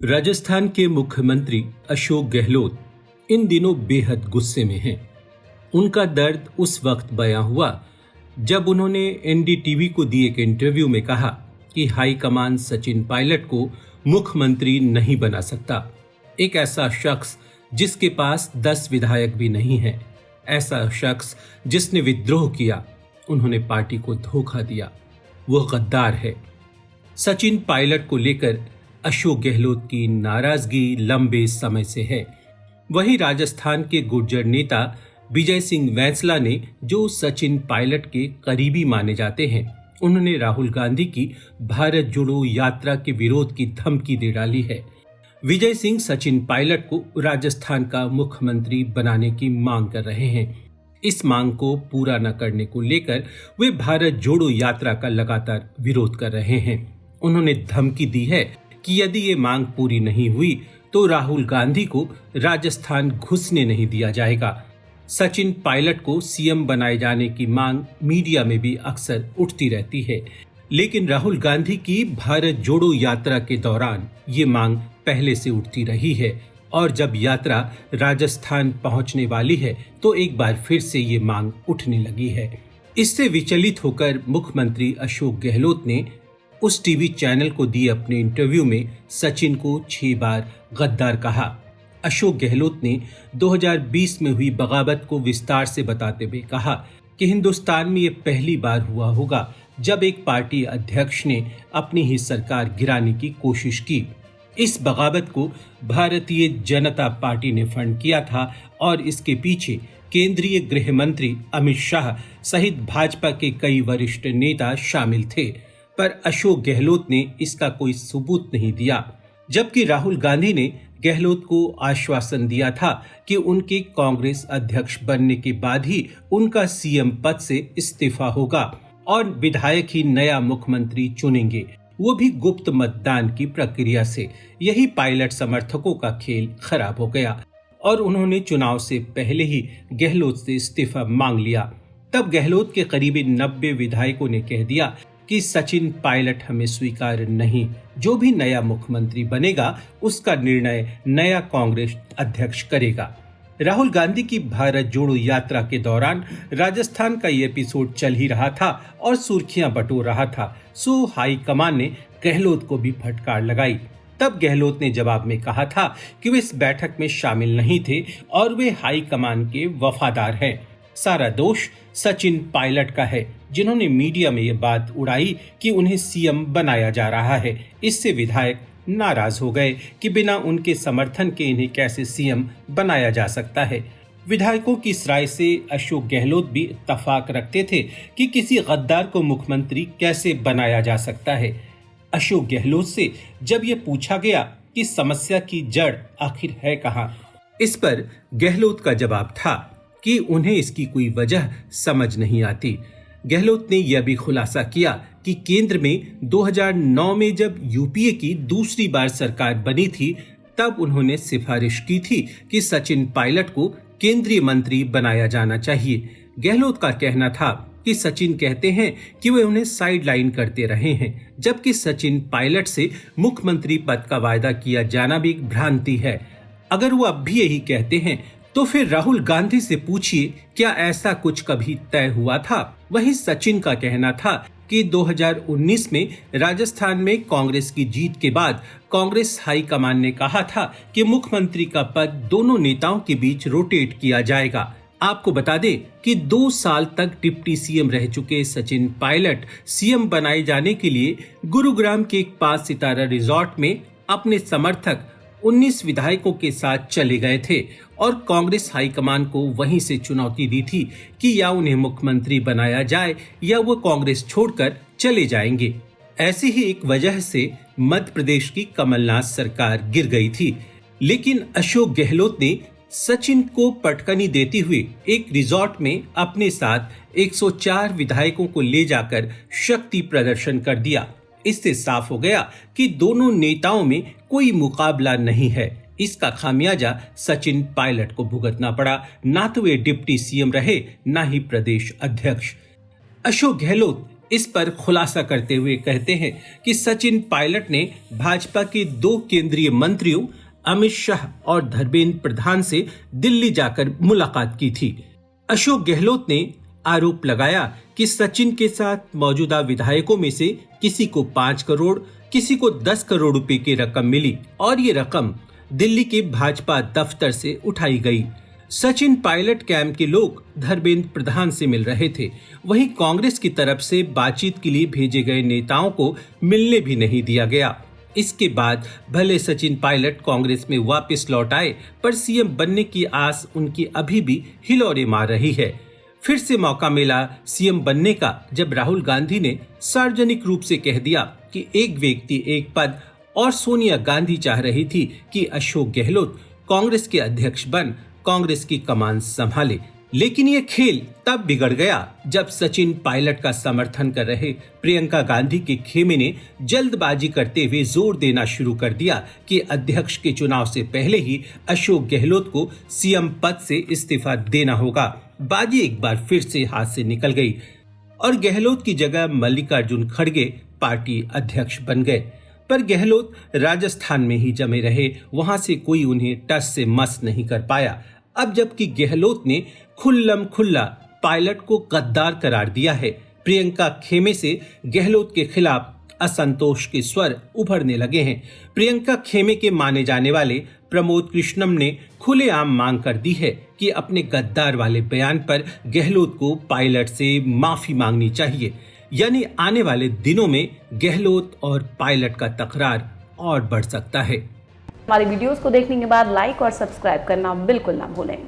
राजस्थान के मुख्यमंत्री अशोक गहलोत इन दिनों बेहद गुस्से में हैं। उनका दर्द उस वक्त बयां हुआ जब उन्होंने एनडीटीवी को दिए एक इंटरव्यू में कहा कि हाईकमान सचिन पायलट को मुख्यमंत्री नहीं बना सकता। एक ऐसा शख्स जिसके पास 10 विधायक भी नहीं है, ऐसा शख्स जिसने विद्रोह किया, उन्होंने पार्टी को धोखा दिया, वो गद्दार है। सचिन पायलट को लेकर अशोक गहलोत की नाराजगी लंबे समय से है। वहीं राजस्थान के गुर्जर नेता विजय सिंह वैंसला ने, जो सचिन पायलट के करीबी माने जाते हैं, उन्होंने राहुल गांधी की भारत जोड़ो यात्रा के विरोध की धमकी दे डाली है। विजय सिंह सचिन पायलट को राजस्थान का मुख्यमंत्री बनाने की मांग कर रहे हैं। इस मांग को पूरा न करने को लेकर वे भारत जोड़ो यात्रा का लगातार विरोध कर रहे हैं। उन्होंने धमकी दी है कि यदि ये मांग पूरी नहीं हुई तो राहुल गांधी को राजस्थान घुसने नहीं दिया जाएगा। सचिन पायलट को सीएम बनाए जाने की मांग मीडिया में भी अक्सर उठती रहती है, लेकिन राहुल गांधी की भारत जोड़ो यात्रा के दौरान ये मांग पहले से उठती रही है और जब यात्रा राजस्थान पहुंचने वाली है तो एक बार फिर से ये मांग उठने लगी है। इससे विचलित होकर मुख्यमंत्री अशोक गहलोत ने उस टीवी चैनल को दिए अपने इंटरव्यू में सचिन को 6 बार गद्दार कहा। अशोक गहलोत ने 2020 में हुई बगावत को विस्तार से बताते हुए कहा कि हिंदुस्तान में ये पहली बार हुआ होगा जब एक पार्टी अध्यक्ष ने अपनी ही सरकार गिराने की कोशिश की। इस बगावत को भारतीय जनता पार्टी ने फंड किया था और इसके पीछे केंद्रीय गृह मंत्री अमित शाह सहित भाजपा के कई वरिष्ठ नेता शामिल थे, पर अशोक गहलोत ने इसका कोई सबूत नहीं दिया। जबकि राहुल गांधी ने गहलोत को आश्वासन दिया था कि उनके कांग्रेस अध्यक्ष बनने के बाद ही उनका सीएम पद से इस्तीफा होगा और विधायक ही नया मुख्यमंत्री चुनेंगे, वो भी गुप्त मतदान की प्रक्रिया से। यही पायलट समर्थकों का खेल खराब हो गया और उन्होंने चुनाव से पहले ही गहलोत से इस्तीफा मांग लिया। तब गहलोत के करीबी 90 विधायकों ने कह दिया कि सचिन पायलट हमें स्वीकार नहीं, जो भी नया मुख्यमंत्री बनेगा उसका निर्णय नया कांग्रेस अध्यक्ष करेगा। राहुल गांधी की भारत जोड़ो यात्रा के दौरान राजस्थान का ये एपिसोड चल ही रहा था और सुर्खियां बटोर रहा था, सो हाईकमान ने गहलोत को भी फटकार लगाई। तब गहलोत ने जवाब में कहा था कि वे इस बैठक में शामिल नहीं थे और वे हाईकमान के वफादार हैं। सारा दोष सचिन पायलट का है, जिन्होंने मीडिया में ये बात उड़ाई कि उन्हें सीएम बनाया जा रहा है। इससे विधायक नाराज हो गए कि बिना उनके समर्थन के इन्हें कैसे सीएम बनाया जा सकता है। विधायकों की इस राय से अशोक गहलोत भी इत्तेफाक रखते थे कि किसी गद्दार को मुख्यमंत्री कैसे बनाया जा सकता है। अशोक गहलोत से जब ये पूछा गया कि समस्या की जड़ आखिर है कहाँ, इस पर गहलोत का जवाब था कि उन्हें इसकी कोई वजह समझ नहीं आती। गहलोत ने यह भी खुलासा किया कि केंद्र में 2009 में जब यूपीए की दूसरी बार सरकार बनी थी, तब उन्होंने सिफारिश की थी कि सचिन पायलट को केंद्रीय मंत्री बनाया जाना चाहिए। गहलोत का कहना था कि सचिन कहते हैं कि वे उन्हें साइडलाइन करते रहे हैं, जबकि सचिन पायलट से मुख्यमंत्री पद का वायदा किया जाना भी एक भ्रांति है। अगर वो अब भी यही कहते हैं तो फिर राहुल गांधी से पूछिए, क्या ऐसा कुछ कभी तय हुआ था? वहीं सचिन का कहना था कि 2019 में राजस्थान में कांग्रेस की जीत के बाद कांग्रेस हाईकमान ने कहा था कि मुख्यमंत्री का पद दोनों नेताओं के बीच रोटेट किया जाएगा। आपको बता दें कि 2 साल तक डिप्टी सीएम रह चुके सचिन पायलट सीएम बनाए जाने के लिए गुरुग्राम के एक 5 सितारा रिजॉर्ट में अपने समर्थक 19 विधायकों के साथ चले गए थे और कांग्रेस हाईकमान को वहीं से चुनौती दी थी कि या उन्हें मुख्यमंत्री बनाया जाए या वो कांग्रेस छोड़कर चले जाएंगे। ऐसी ही एक वजह से मध्य प्रदेश की कमलनाथ सरकार गिर गई थी, लेकिन अशोक गहलोत ने सचिन को पटकनी देते हुए एक रिजॉर्ट में अपने साथ 104 विधायकों को ले जाकर शक्ति प्रदर्शन कर दिया। इससे साफ हो गया कि दोनों नेताओं में कोई मुकाबला नहीं है। इसका खामियाजा सचिन पायलट को भुगतना पड़ा। ना तो वे डिप्टी सीएम रहे, ना ही प्रदेश अध्यक्ष। अशोक गहलोत इस पर खुलासा करते हुए कहते हैं कि सचिन पायलट ने भाजपा के 2 केंद्रीय मंत्रियों अमित शाह और धर्मेंद्र प्रधान से दिल्ली जाकर मुलाकात की थी। अशोक गहलोत ने आरोप लगाया कि सचिन के साथ मौजूदा विधायकों में से किसी को 5 करोड़, किसी को 10 करोड़ रुपए की रकम मिली और ये रकम दिल्ली के भाजपा दफ्तर से उठाई गई। सचिन पायलट कैंप के लोग धर्मेंद्र प्रधान से मिल रहे थे, वहीं कांग्रेस की तरफ से बातचीत के लिए भेजे गए नेताओं को मिलने भी नहीं दिया गया। इसके बाद भले सचिन पायलट कांग्रेस में वापस लौट आए, पर सीएम बनने की आस उनकी अभी भी हिलोरे मार रही है। फिर से मौका मिला सीएम बनने का जब राहुल गांधी ने सार्वजनिक रूप से कह दिया कि एक व्यक्ति एक पद, और सोनिया गांधी चाह रही थी कि अशोक गहलोत कांग्रेस के अध्यक्ष बन कांग्रेस की कमान संभाले। लेकिन ये खेल तब बिगड़ गया जब सचिन पायलट का समर्थन कर रहे प्रियंका गांधी के खेमे ने जल्दबाजी करते हुए जोर देना शुरू कर दिया कि अध्यक्ष के चुनाव से पहले ही अशोक गहलोत को सीएम पद से इस्तीफा देना होगा। बाजी एक बार फिर से हाथ से निकल गई और गहलोत की जगह मल्लिकार्जुन खड़गे पार्टी अध्यक्ष बन गए। पर गहलोत राजस्थान में ही जमे रहे, वहां से कोई उन्हें टस से मस नहीं कर पाया। अब जबकि गहलोत ने खुल्लम खुल्ला पायलट को गद्दार करार दिया है, प्रियंका खेमे से गहलोत के खिलाफ असंतोष के स्वर उभरने लगे हैं। प्रियंका खेमे के माने जाने वाले प्रमोद कृष्णम ने खुलेआम मांग कर दी है कि अपने गद्दार वाले बयान पर गहलोत को पायलट से माफी मांगनी चाहिए, यानी आने वाले दिनों में गहलोत और पायलट का तकरार और बढ़ सकता है। हमारी वीडियोस को देखने के बाद लाइक और सब्सक्राइब करना बिल्कुल ना भूलें।